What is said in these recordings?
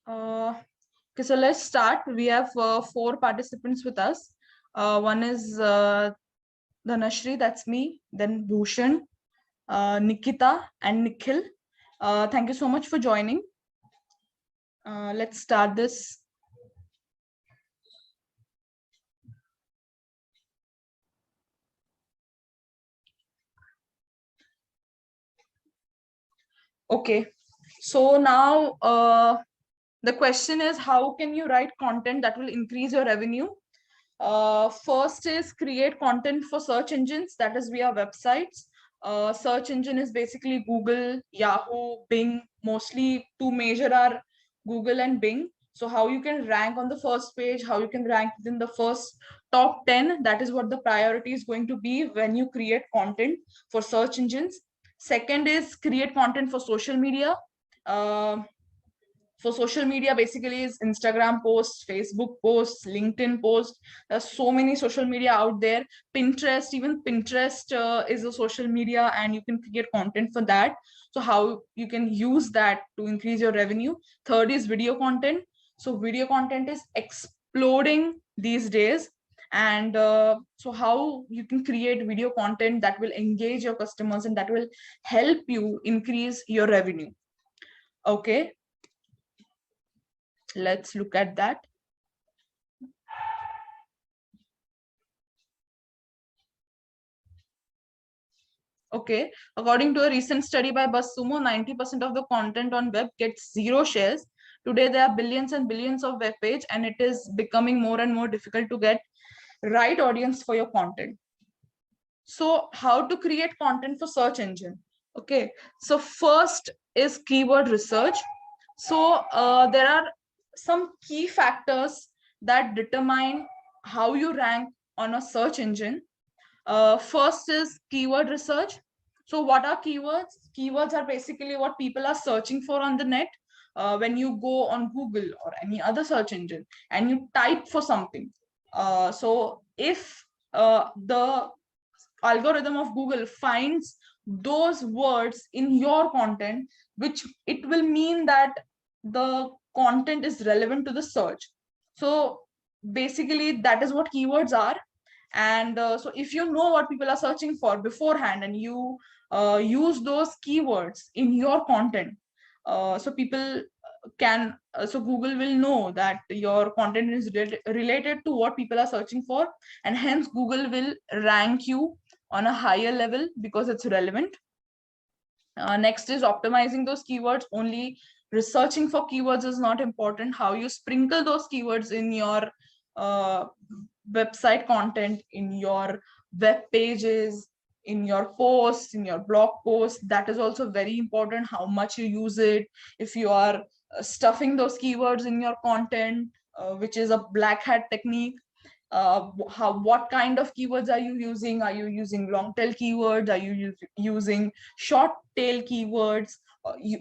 Okay, so let's start. We have 4 participants with us. One is Dhanashri, that's me, then Bhushan, Nikita, and Nikhil. Thank you so much for joining. Let's start this. Okay, so now the question is, how can you write content that will increase your revenue? First is create content for search engines, that is via websites. Search engine is basically Google, Yahoo, Bing. Mostly two major are Google and Bing. So how you can rank on the first page, how you can rank within the first top 10, that is what the priority is going to be when you create content for search engines. Second is create content for social media. Uh, for social media basically is Instagram posts, Facebook posts, LinkedIn posts. There's so many social media out there. Pinterest, even Pinterest is a social media, and you can create content for that. So how you can use that to increase your revenue. Third is video content. So video content is exploding these days, and so how you can create video content that will engage your customers and that will help you increase your revenue. Okay, let's look at that. Okay, according to a recent study by BuzzSumo, 90% of the content on web gets 0 shares. Today, there are billions and billions of web page, and it is becoming more and more difficult to get right audience for your content. So how to create content for search engine? Okay, so first is keyword research. So there are some key factors that determine how you rank on a search engine. First is keyword research. So what are keywords? Keywords are basically what people are searching for on the net. When you go on Google or any other search engine and you type for something. So if the algorithm of Google finds those words in your content, which it will mean that the content is relevant to the search. So basically that is what keywords are. And so if you know what people are searching for beforehand and you use those keywords in your content, so people can so Google will know that your content is related to what people are searching for, and hence Google will rank you on a higher level because it's relevant. Next is optimizing those keywords. Only researching for keywords is not important. How you sprinkle those keywords in your uh, website content, in your web pages, in your posts, in your blog posts, that is also very important. How much you use it. If you are stuffing those keywords in your content, which is a black hat technique. What kind of keywords are you using? Are you using long tail keywords? Are you using short tail keywords?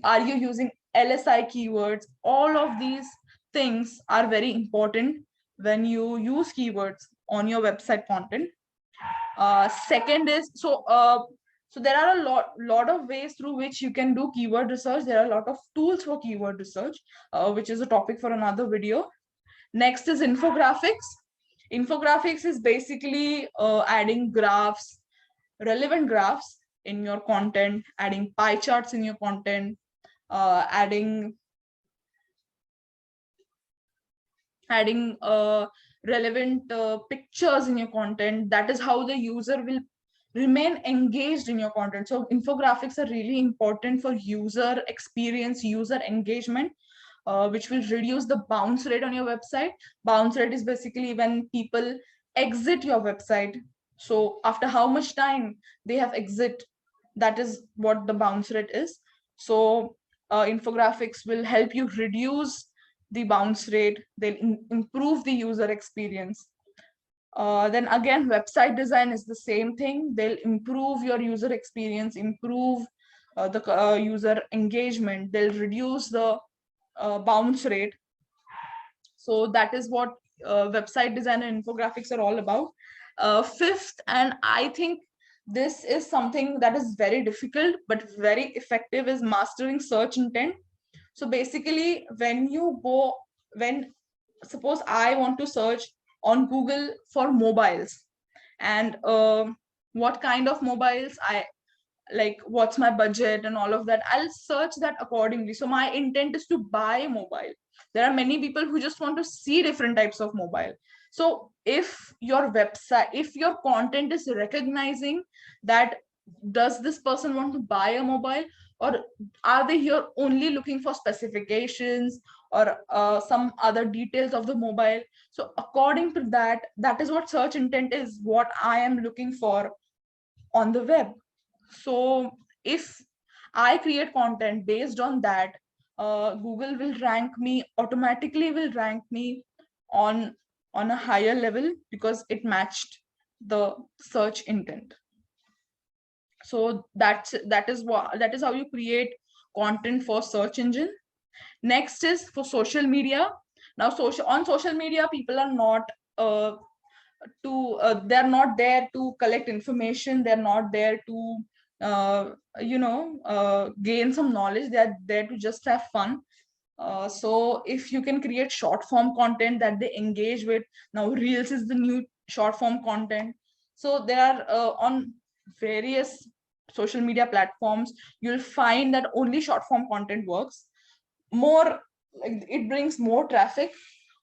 Are you using LSI keywords? All of these things are very important when you use keywords on your website content. Second is so there are a lot of ways through which you can do keyword research. There are a lot of tools for keyword research, which is a topic for another video. Next is infographics. Infographics is basically adding graphs, relevant graphs in your content, adding pie charts in your content, adding relevant pictures in your content. That is how the user will remain engaged in your content. So infographics are really important for user experience, user engagement, which will reduce the bounce rate on your website. Bounce rate is basically when people exit your website. So after how much time they have exit, that is what the bounce rate is. So infographics will help you reduce the bounce rate. They'll improve the user experience. Then again, website design is the same thing. They'll improve your user experience, improve the user engagement. They'll reduce the bounce rate. So that is what website design and infographics are all about. Fifth, and I think this is something that is very difficult but very effective, is mastering search intent. So basically, suppose I want to search on Google for mobiles, and what kind of mobiles I like, what's my budget and all of that, I'll search that accordingly. So my intent is to buy a mobile. There are many people who just want to see different types of mobile. So if your website, if your content is recognizing that, does this person want to buy a mobile, or are they here only looking for specifications or some other details of the mobile? So according to that, that is what search intent is, what I am looking for on the web. So if I create content based on that, Google will automatically will rank me on a higher level because it matched the search intent. So that is how you create content for search engine. Next is for social media. Now on social media, people are not they're not there to collect information, they're not there to gain some knowledge, they're there to just have fun. So if you can create short form content that they engage with, now reels is the new short form content. So there are on various social media platforms, you'll find that only short form content works more, like it brings more traffic.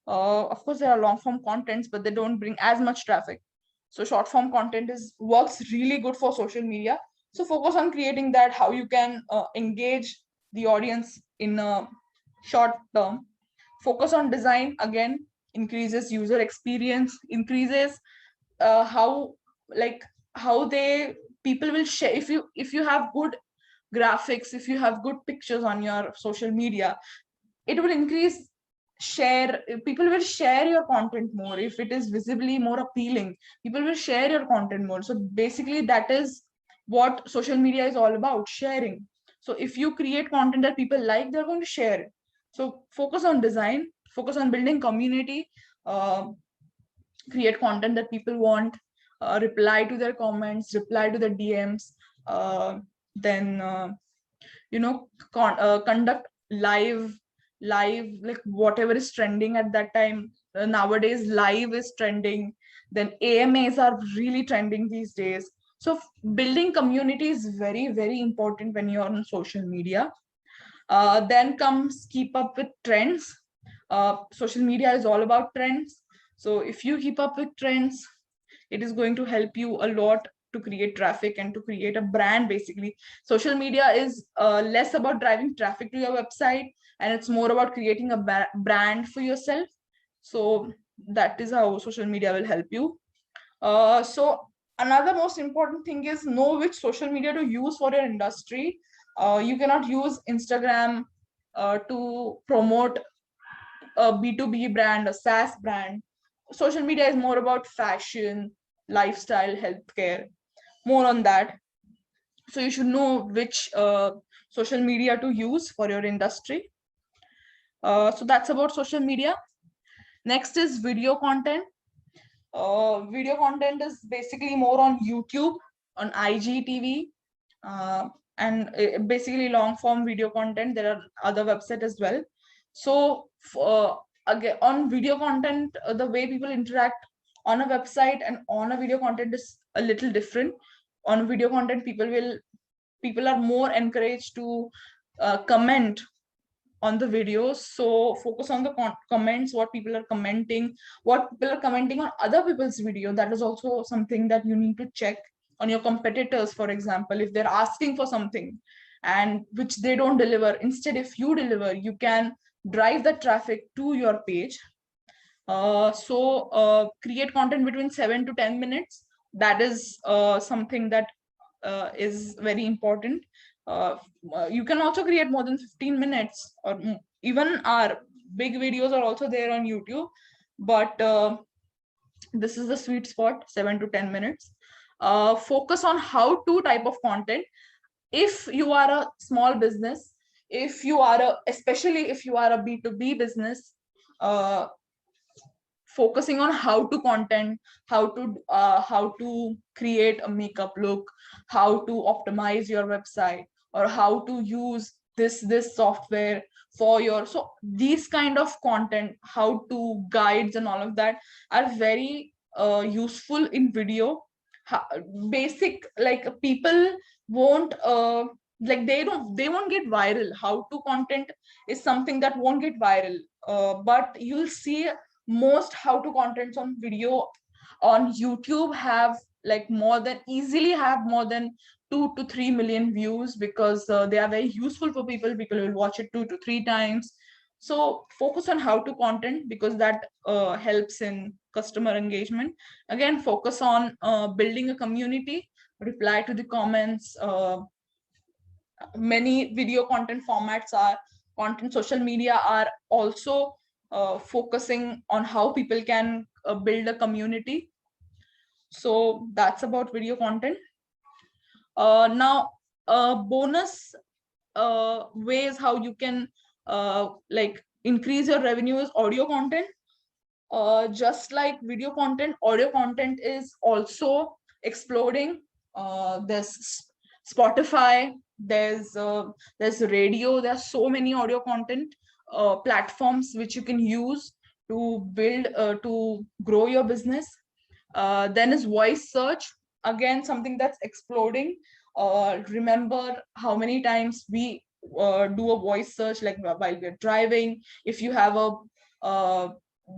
Of course there are long form contents, but they don't bring as much traffic. So short form content works really good for social media. So focus on creating that, how you can engage the audience in a short term. Focus on design, again, increases user experience, increases how, like, how they people will share. If you have good graphics, if you have good pictures on your social media, it will increase share people will share your content more. If it is visibly more appealing, people will share your content more. So basically that is what social media is all about, sharing. So if you create content that people like, they're going to share it. So focus on design, focus on building community, uh, create content that people want, reply to their comments, reply to the DMs, then conduct live, like whatever is trending at that time. Nowadays live is trending, then AMAs are really trending these days. So building community is very, very important when you're on social media. Then comes keep up with trends. Social media is all about trends. So if you keep up with trends, it is going to help you a lot to create traffic and to create a brand. Basically, social media is less about driving traffic to your website, and it's more about creating a brand for yourself. So that is how social media will help you. So another most important thing is know which social media to use for your industry. You cannot use Instagram to promote a B2B brand, a SaaS brand. Social media is more about fashion, lifestyle, healthcare, more on that. So you should know which social media to use for your industry. So that's about social media. Next is video content. Video content is basically more on YouTube, on IGTV, and basically long form video content. There are other websites as well. So again, on video content, the way people interact on a website and on a video content is a little different. On video content, people are more encouraged to comment on the videos. So focus on the comments, what people are commenting, what people are commenting on other people's video. That is also something that you need to check on your competitors. For example, if they're asking for something and which they don't deliver, instead if you deliver, you can drive the traffic to your page. Create content between 7 to 10 minutes. That is something that is very important. You can also create more than 15 minutes, or even our big videos are also there on YouTube, but this is the sweet spot, 7 to 10 minutes. Focus on how to type of content. If you are a small business, especially if you are a B2B business, focusing on how to content, how to create a makeup look, how to optimize your website, or how to use this software for your, so these kind of content, how to guides and all of that are very useful in video. Basic, like people won't like they won't get viral. How to content is something that won't get viral, but you'll see most how to contents on video on YouTube have like easily have more than 2 to 3 million views, because they are very useful for people. People will watch it 2 to 3 times. So focus on how to content, because that helps in customer engagement. Again, focus on building a community, reply to the comments. Many video content formats are content, social media are also focusing on how people can build a community. So that's about video content. Now, bonus ways how you can like increase your revenue is audio content. Just like video content, audio content is also exploding. There's Spotify, there's radio, there's so many audio content platforms which you can use to build to grow your business. Then is voice search, again something that's exploding. Remember how many times we do a voice search, like while we're driving. If you have a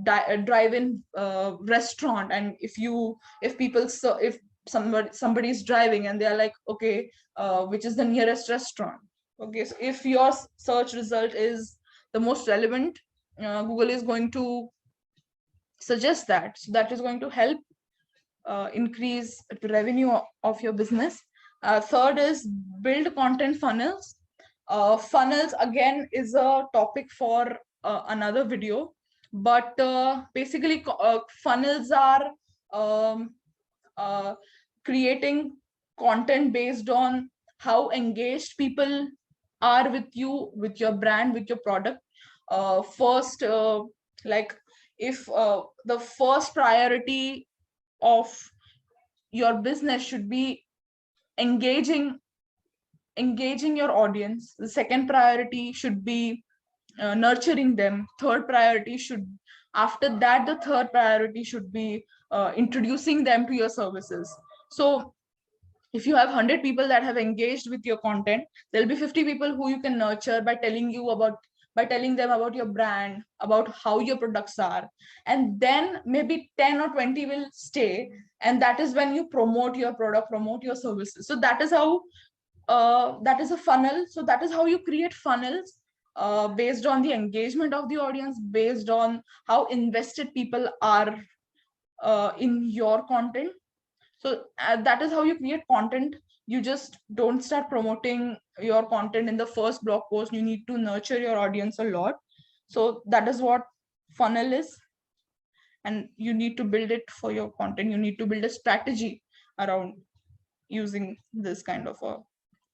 drive-in restaurant, and if people, so if somebody is driving and they're like, okay, which is the nearest restaurant? Okay, so if your search result is the most relevant, Google is going to suggest that. So that is going to help increase the revenue of your business. Third is build content funnels. Funnels again is a topic for another video, but basically funnels are um, creating content based on how engaged people are with you, with your brand, with your product. First, like if the first priority of your business should be engaging your audience, the second priority should be nurturing them, third priority should, after that the third priority should be introducing them to your services. So if you have 100 people that have engaged with your content, there'll be 50 people who you can nurture by telling them about your brand, about how your products are, and then maybe 10 or 20 will stay, and that is when you promote your product, promote your services. So that is how that is a funnel. So that is how you create funnels, based on the engagement of the audience, based on how invested people are in your content. So that is how you create content. You just don't start promoting your content in the first blog post. You need to nurture your audience a lot. So that is what funnel is. And you need to build it for your content. You need to build a strategy around using this kind of a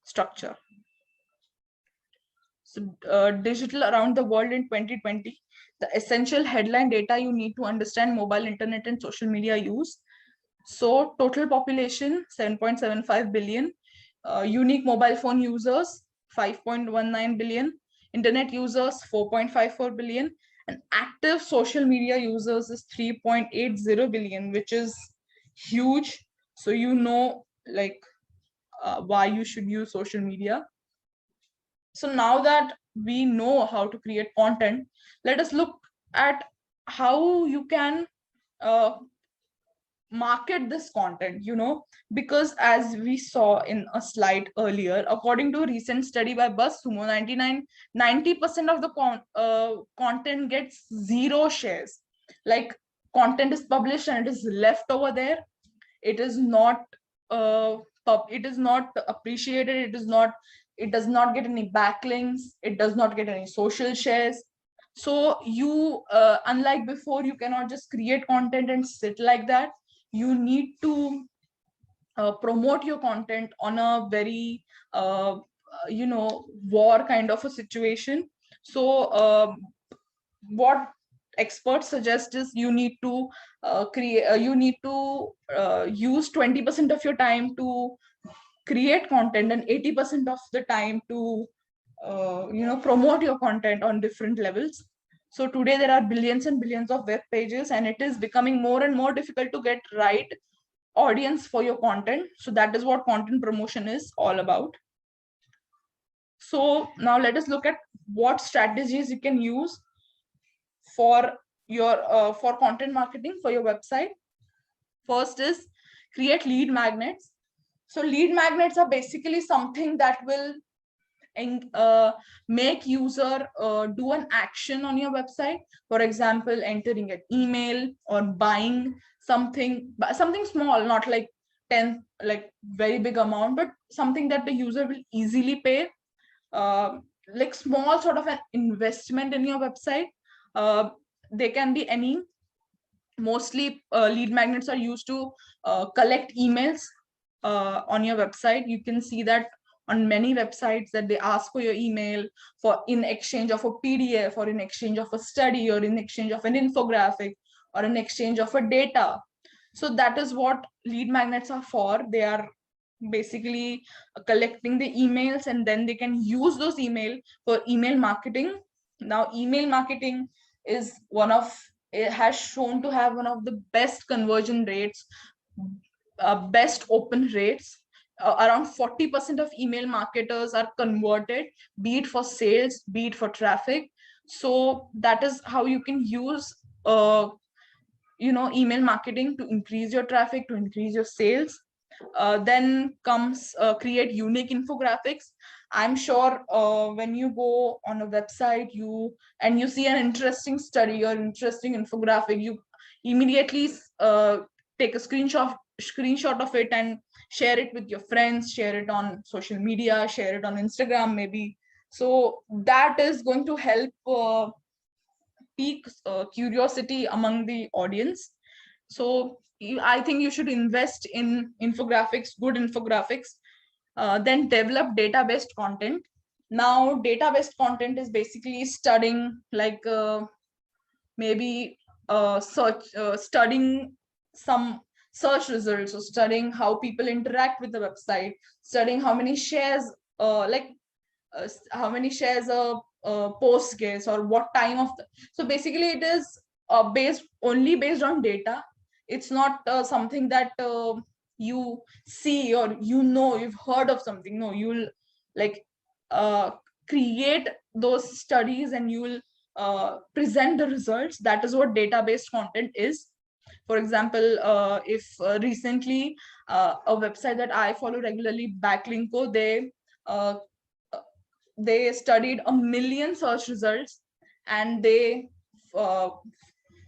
structure. So digital around the world in 2020, the essential headline data you need to understand: mobile, internet, and social media use. So total population 7.75 billion, unique mobile phone users 5.19 billion, internet users 4.54 billion, and active social media users is 3.80 billion, which is huge. So you know, like why you should use social media. So now that we know how to create content, let us look at how you can uh, market this content, because as we saw in a slide earlier, according to a recent study by BuzzSumo, 90% of the content gets zero shares. Like, content is published and it is left over there. It is not it is not appreciated. It does not get any backlinks. It does not get any social shares. So you, unlike before, you cannot just create content and sit like that. You need to promote your content on a very war kind of a situation. So what experts suggest is you need to use 20% of your time to create content and 80% of the time to promote your content on different levels. So today there are billions and billions of web pages, and it is becoming more and more difficult to get right audience for your content. So that is what content promotion is all about. So now let us look at what strategies you can use for your for content marketing for your website. First is create lead magnets. So lead magnets are basically something that will make user do an action on your website. For example, entering an email or buying something small, not like 10 like very big amount, but something that the user will easily pay, like small sort of an investment in your website. They can be any. Mostly lead magnets are used to collect emails on your website. You can see that on many websites that they ask for your email for in exchange of a PDF, or in exchange of a study, or in exchange of an infographic, or in exchange of a data. So that is what lead magnets are for. They are basically collecting the emails, and then they can use those email for email marketing. Now email marketing is it has shown to have one of the best conversion rates, best open rates. Around 40% of email marketers are converted, be it for sales, be it for traffic. So that is how you can use email marketing to increase your traffic, to increase your sales. Then comes create unique infographics. I'm sure when you go on a website and you see an interesting study or interesting infographic, you immediately take a screenshot of it and share it with your friends, share it on social media, share it on Instagram maybe. So that is going to help pique curiosity among the audience. So I think you should invest in infographics, good infographics. Then develop data-based content. Now, data-based content is basically studying, like maybe studying some search results, or studying how people interact with the website, studying how many shares, how many shares a post gets, or what time of so basically it is based on data. It's not something that you see, or you've heard of something. No, you'll like uh, create those studies, and you will present the results. That is what data-based content is. For example, if recently a website that I follow regularly, Backlinko, uh, they studied 1 million search results, and uh,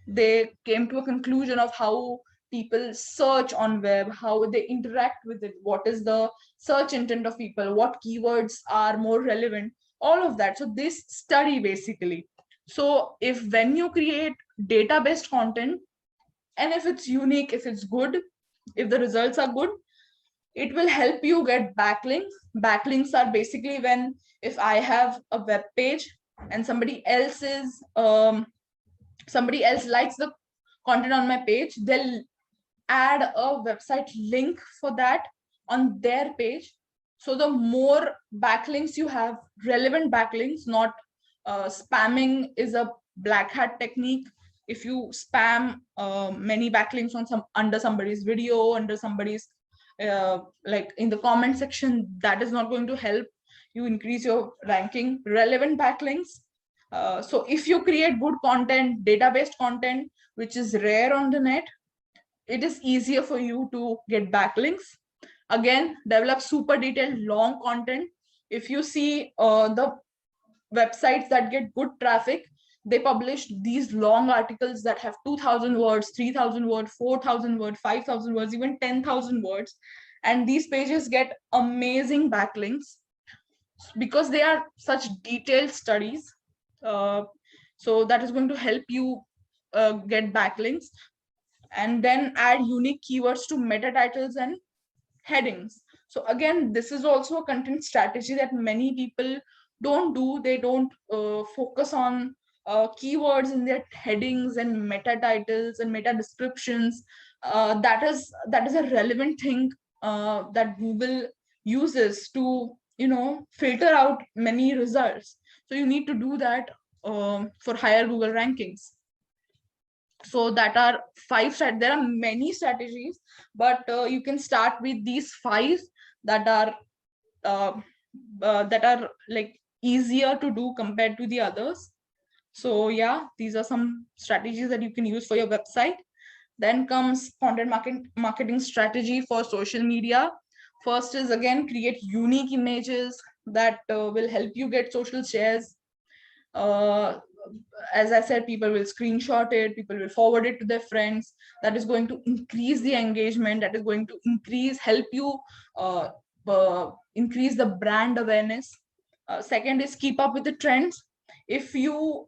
they came to a conclusion of how people search on web, how they interact with it, what is the search intent of people, what keywords are more relevant, all of that. So this study basically. So if when you create data-based content, and if it's unique, if it's good, if the results are good, it will help you get backlinks. Backlinks are basically when, if I have a web page and somebody else likes the content on my page, they'll add a website link for that on their page. So the more backlinks you have, relevant backlinks, not spamming is a black hat technique. If you spam many backlinks on under somebody's video, under somebody's like in the comment section, that is not going to help you increase your ranking. Relevant backlinks. So if you create good content, data-based content, which is rare on the net, it is easier for you to get backlinks. Again, develop super detailed long content. If you see the websites that get good traffic, they publish these long articles that have 2,000 words, 3,000 words, 4,000 words, 5,000 words, even 10,000 words. And these pages get amazing backlinks because they are such detailed studies. So that is going to help you get backlinks. And then add unique keywords to meta titles and headings. So again, this is also a content strategy that many people don't do. They don't focus on keywords in their headings and meta titles and meta descriptions. That is a relevant thing that Google uses to filter out many results. So you need to do that for higher Google rankings. So that are there are many strategies, but you can start with these 5 that are like easier to do compared to the others. So yeah, these are some strategies that you can use for your website. Then comes content marketing strategy for social media. First is, again, create unique images that will help you get social shares. As I said, people will screenshot it, people will forward it to their friends. That is going to increase the engagement, that is going to help you increase the brand awareness. Second is keep up with the trends. If you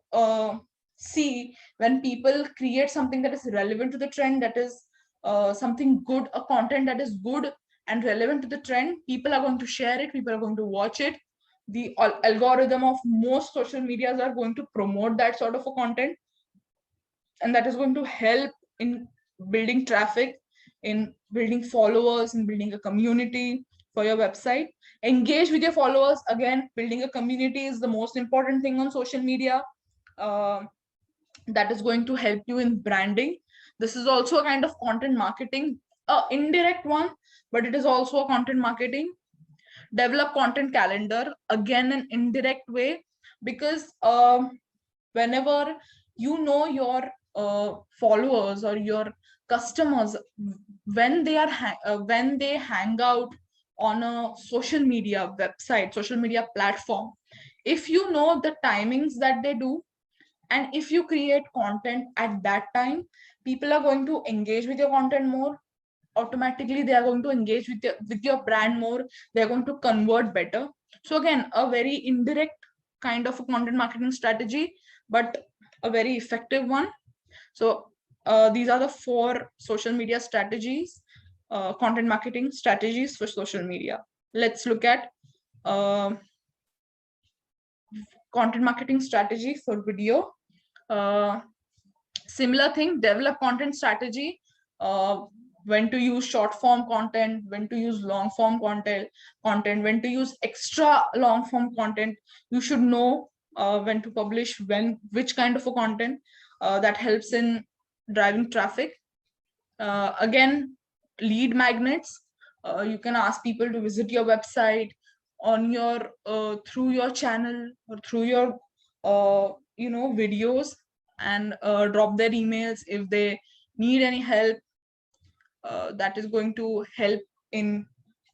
see, when people create something that is relevant to the trend, that is something good, a content that is good and relevant to the trend, people are going to share it, people are going to watch it. The algorithm of most social medias are going to promote that sort of a content, and that is going to help in building traffic, in building followers, in building a community for your website. Engage with your followers. Again, building a community is the most important thing on social media. That is going to help you in branding. This is also a kind of content marketing, indirect one, but it is also a content marketing. Develop content calendar, again an indirect way, because whenever your followers or your customers, when they hang out on a social media website, social media platform, if you know the timings that they do, and if you create content at that time, people are going to engage with your content more. Automatically they are going to engage with your brand more, they're going to convert better. So again, a very indirect kind of a content marketing strategy, but a very effective one. So these are the 4 social media strategies, content marketing strategies for social media. Let's look at content marketing strategy for video. Similar thing, develop content strategy, when to use short form content, when to use long form content, when to use extra long form content. You should know when to publish which kind of a content that helps in driving traffic. Again, lead magnets. You can ask people to visit your website on your through your channel or through your videos, and drop their emails if they need any help. That is going to help in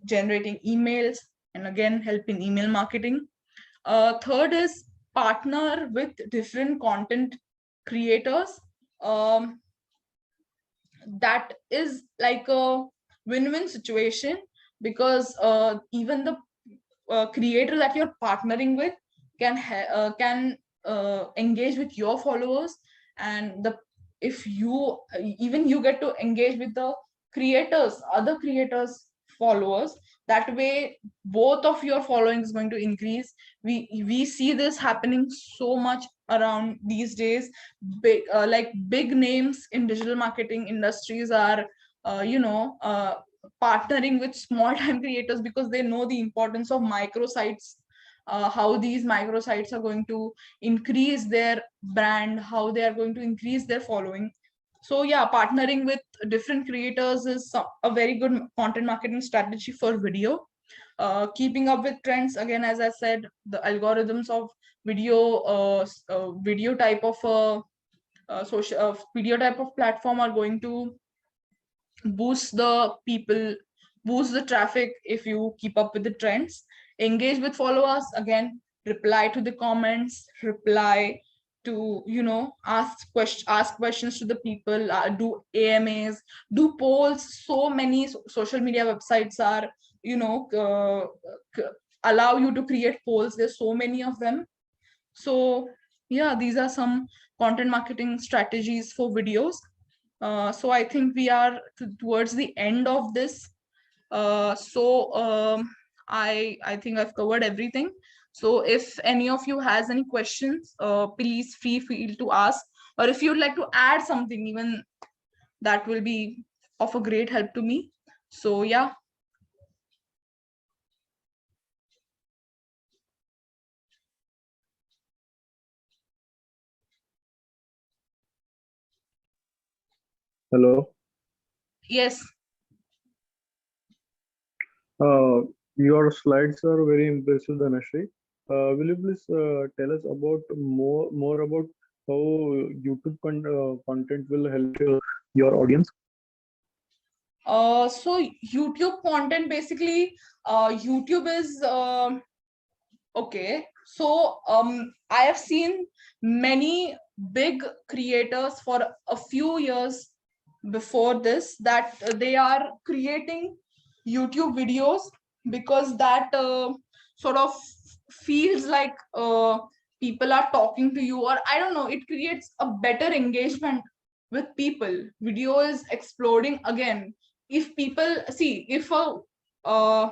generating emails, and again help in email marketing. Third is partner with different content creators. That is like a win-win situation, because even the creator that you're partnering with can engage with your followers, and if you even you get to engage with the other creators followers. That way both of your following is going to increase. We see this happening so much around these days. Big names in digital marketing industries are partnering with small time creators, because they know the importance of microsites, how these microsites are going to increase their brand, how they are going to increase their following. So yeah, partnering with different creators is a very good content marketing strategy for video. Keeping up with trends, again, as I said, the algorithms of video type of social video type of platform are going to boost the traffic if you keep up with the trends. Engage with followers, again, reply to the comments, reply to ask questions to the people, do AMAs, do polls. So many social media websites are allow you to create polls. There's so many of them. So yeah, these are some content marketing strategies for videos. So I think we are towards the end of this. I think I've covered everything. So if any of you has any questions, please feel free to ask, or if you'd like to add something, even that will be of a great help to me. So yeah. Hello. Yes. Uh, your slides are very impressive, Dhanashree. Will you please tell us about more about how content will help your audience? So YouTube content basically, YouTube is okay. So I have seen many big creators for a few years before this that they are creating YouTube videos because that sort of feels like people are talking to you, or I don't know, it creates a better engagement with people. Video is exploding again. If people see, uh,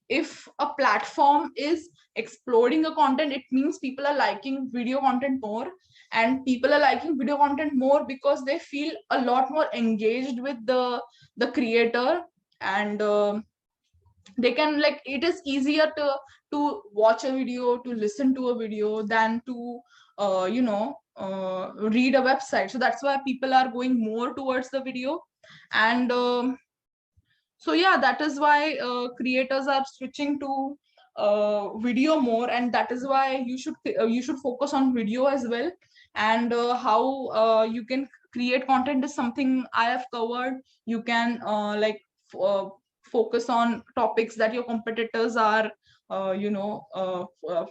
if a platform is exploding a content, it means people are liking video content more, and people are liking video content more because they feel a lot more engaged with the creator. And they can, like, it is easier to watch a video, to listen to a video than to read a website. So that's why people are going more towards the video. And so yeah, that is why creators are switching to video more, and that is why you should focus on video as well. And how you can create content is something I have covered. You can focus on topics that your competitors are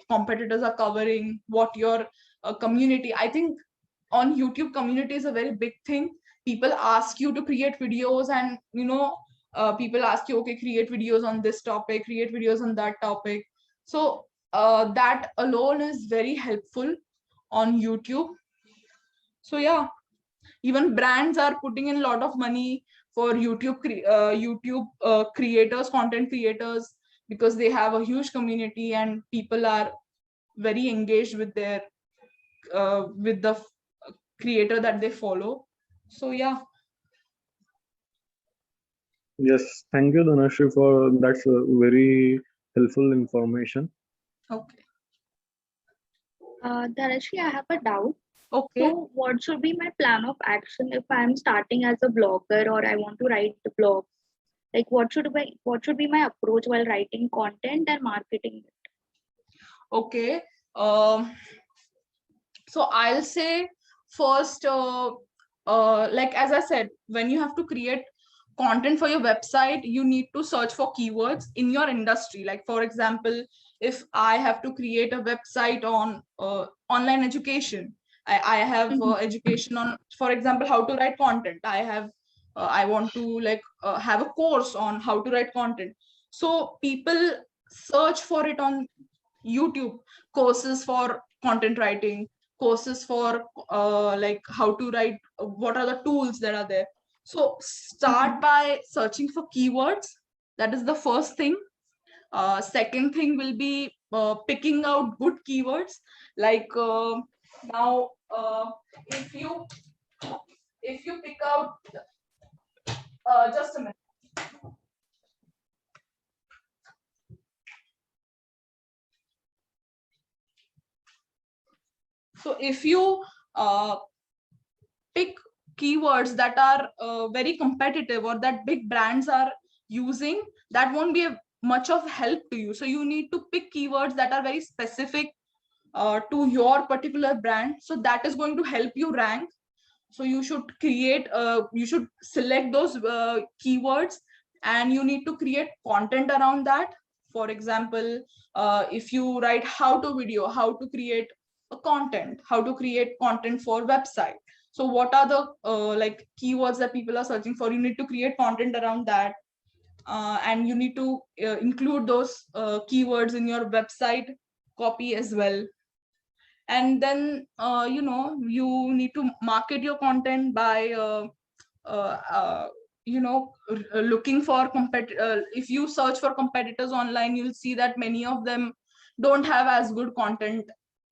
competitors are covering, what your community, I think on YouTube, community is a very big thing. People ask you to create videos, and people ask you, okay, create videos on this topic, create videos on that topic. So that alone is very helpful on YouTube. So yeah, even brands are putting in a lot of money for YouTube creators, content creators, because they have a huge community and people are very engaged with their with the creator that they follow. So yeah. Yes, thank you, Dhanashree, for that's very helpful information. Okay. Dhanashree, I have a doubt. Okay. So, what should be my plan of action if I'm starting as a blogger or I want to write the blog? Like, what should be my approach while writing content and marketing it? Okay. Um, so I'll say first, like as I said, when you have to create content for your website, you need to search for keywords in your industry. Like for example, if I have to create a website on online education, I have Mhm. education on, for example, how to write content. I want to have a course on how to write content. So people search for it on YouTube, courses for content writing, courses for how to write, what are the tools that are there. So Mhm. start by searching for keywords. That is the first thing. Second thing will be picking out good keywords. Like now, if you pick out, just a minute. So if you uh, pick keywords that are very competitive or that big brands are using, that won't be much of help to you. So you need to pick keywords that are very specific to your particular brand, so that is going to help you rank. So you should select those keywords, and you need to create content around that. For example, if you write how to video, how to create a content, how to create content for website. So what are the keywords that people are searching for? You need to create content around that, and you need to include those keywords in your website copy as well. And then you need to market your content by uh, uh, looking for if you search for competitors online, you'll see that many of them don't have as good content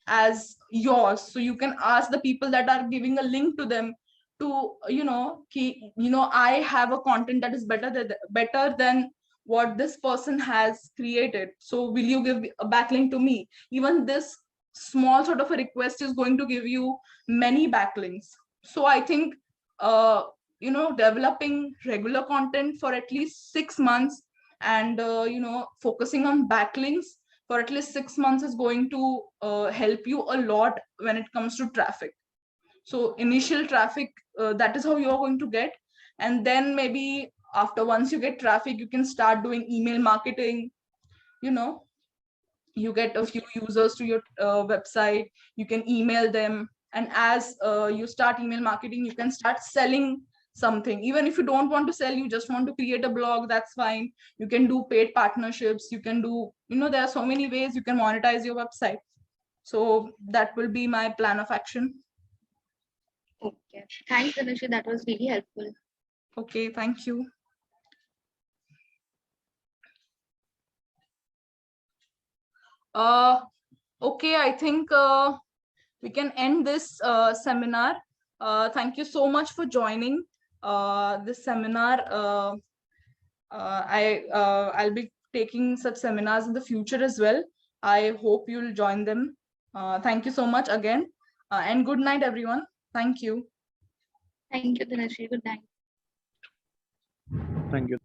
as yours. So you can ask the people that are giving a link to them to I have a content that is better than what this person has created, so will you give a backlink to me? Even this small sort of a request is going to give you many backlinks. So I think uh, developing regular content for at least 6 months and focusing on backlinks for at least 6 months is going to help you a lot when it comes to traffic. So initial traffic, that is how you're going to get. And then maybe after, once you get traffic, you can start doing email marketing. You get a few users to your website, you can email them. And as you start email marketing, you can start selling something. Even if you don't want to sell, you just want to create a blog, that's fine. You can do paid partnerships, you can do, there are so many ways you can monetize your website. So that will be my plan of action. Okay. Thanks, Dhanashree. That was really helpful. Okay, thank you. Okay, I think we can end this seminar. Thank you so much for joining this seminar. I'll be taking such seminars in the future as well. I hope you'll join them. Thank you so much again, and good night, everyone. Thank you. Thank you, Dhanashree. Good night. Thank you.